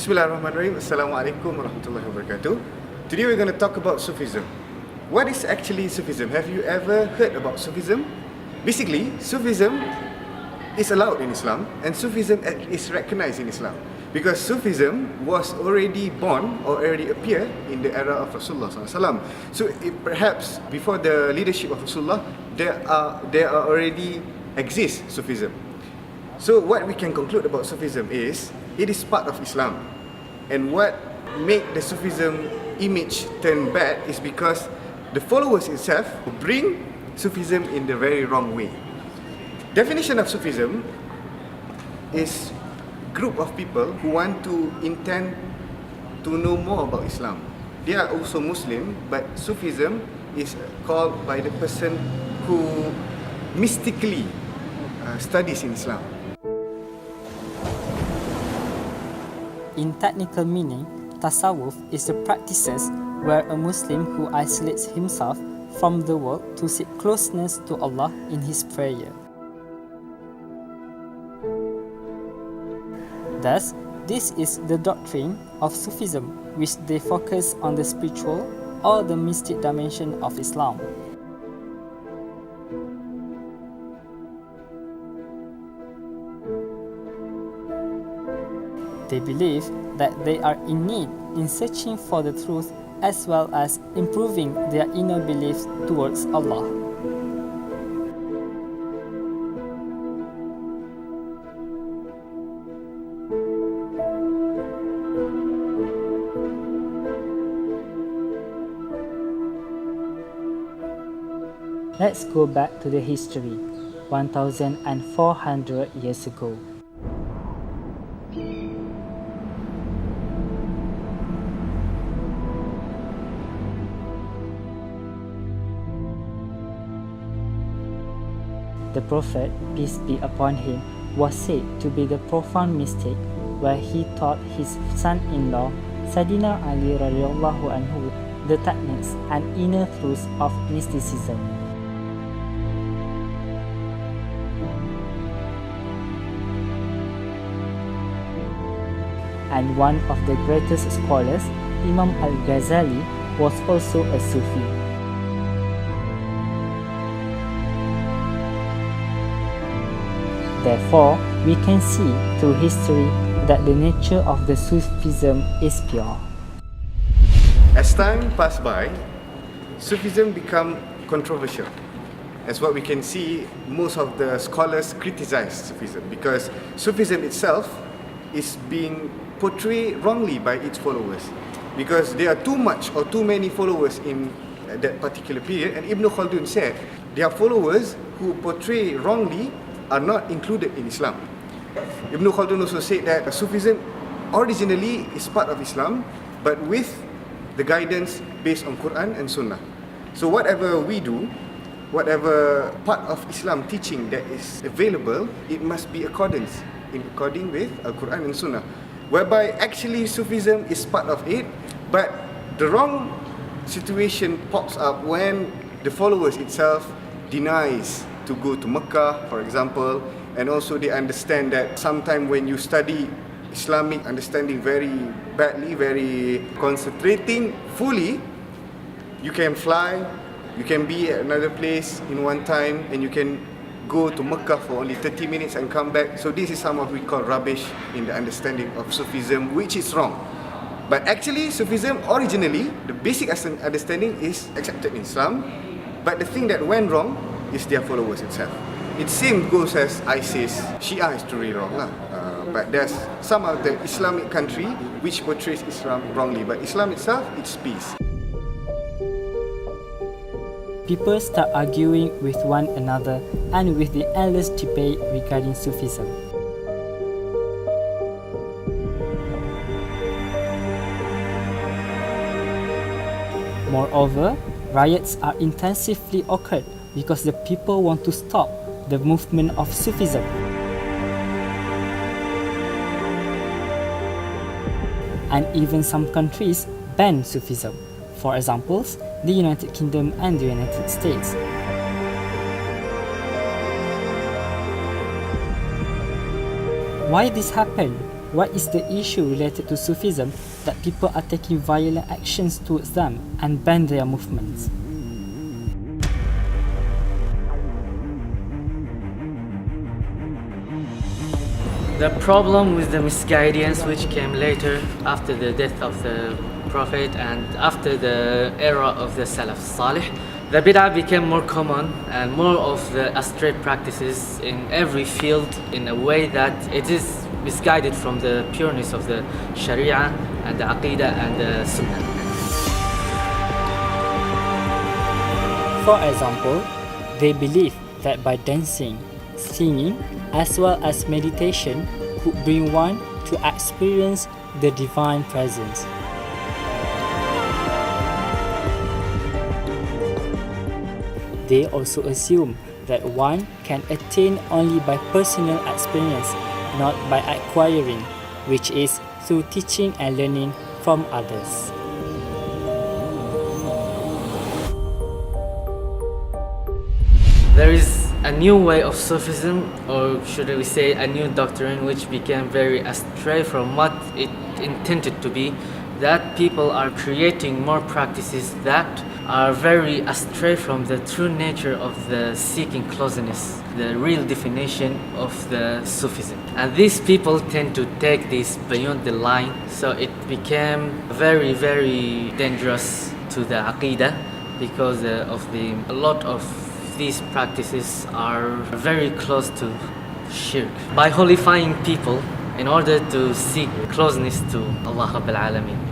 Bismillahirrahmanirrahim. Assalamualaikum warahmatullahi wabarakatuh. Today we're going to talk about Sufism. What is actually Sufism? Have you ever heard about Sufism? Basically, Sufism is allowed in Islam and Sufism is recognized in Islam because Sufism was already born or already appeared in the era of Rasulullah SAW. So perhaps before the leadership of Rasulullah, there are already exists Sufism. So what we can conclude about Sufism is it is part of Islam, and what make the Sufism image turn bad is because the followers itself bring Sufism in the very wrong way. Definition of Sufism is group of people who want to intend to know more about Islam. They are also Muslim, but Sufism is called by the person who mystically studies in Islam. In technical meaning, tasawwuf is the practices where a Muslim who isolates himself from the world to seek closeness to Allah in his prayer. Thus, this is the doctrine of Sufism, which they focus on the spiritual or the mystic dimension of Islam. They believe that they are in need in searching for the truth as well as improving their inner beliefs towards Allah. Let's go back to the history, 1,400 years ago. The Prophet, peace be upon him, was said to be the profound mystic where he taught his son-in-law, Sayyidina Ali radhiyallahu anhu, the techniques and inner truths of mysticism. And one of the greatest scholars, Imam al-Ghazali, was also a Sufi. Therefore, we can see through history that the nature of the Sufism is pure. As time passed by, Sufism became controversial. As what we can see, most of the scholars criticize Sufism because Sufism itself is being portrayed wrongly by its followers because there are too much or too many followers in that particular period, and Ibn Khaldun said there are followers who portray wrongly are not included in Islam. Ibn Khaldun also said that Sufism originally is part of Islam, but with the guidance based on Quran and Sunnah. So whatever we do, whatever part of Islam teaching that is available, it must be according with Quran and Sunnah. Whereby actually Sufism is part of it, but the wrong situation pops up when the followers itself denies to go to Mecca, for example, and also they understand that sometimes when you study Islamic understanding very badly, very concentrating fully, you can fly, you can be at another place in one time, and you can go to Mecca for only 30 minutes and come back. So this is some of we call rubbish in the understanding of Sufism, which is wrong. But actually, Sufism originally, the basic understanding is accepted in Islam, but the thing that went wrong is their followers itself. It same goes as ISIS. Shia is truly wrong lah. But there's some of the Islamic country which portrays Islam wrongly. But Islam itself, it's peace. People start arguing with one another and with the endless debate regarding Sufism. Moreover, riots are intensively occurred because the people want to stop the movement of Sufism. And even some countries ban Sufism. For example, the United Kingdom and the United States. Why this happened? What is the issue related to Sufism that people are taking violent actions towards them and ban their movements? The problem with the misguidance which came later after the death of the Prophet and after the era of the Salaf Salih, the bid'ah became more common and more of the astray practices in every field in a way that it is misguided from the pureness of the Sharia and the Aqidah and the Sunnah. For example, they believe that by dancing, singing, as well as meditation could bring one to experience the divine presence. They also assume that one can attain only by personal experience, not by acquiring, which is through teaching and learning from others. There is a new way of Sufism, or should we say a new doctrine, which became very astray from what it intended to be, that people are creating more practices that are very astray from the true nature of the seeking closeness, the real definition of the Sufism. And these people tend to take this beyond the line, so it became very, very dangerous to the Aqidah because a lot of these practices are very close to shirk. By holifying people in order to seek closeness to Allah Rabbil Alameen.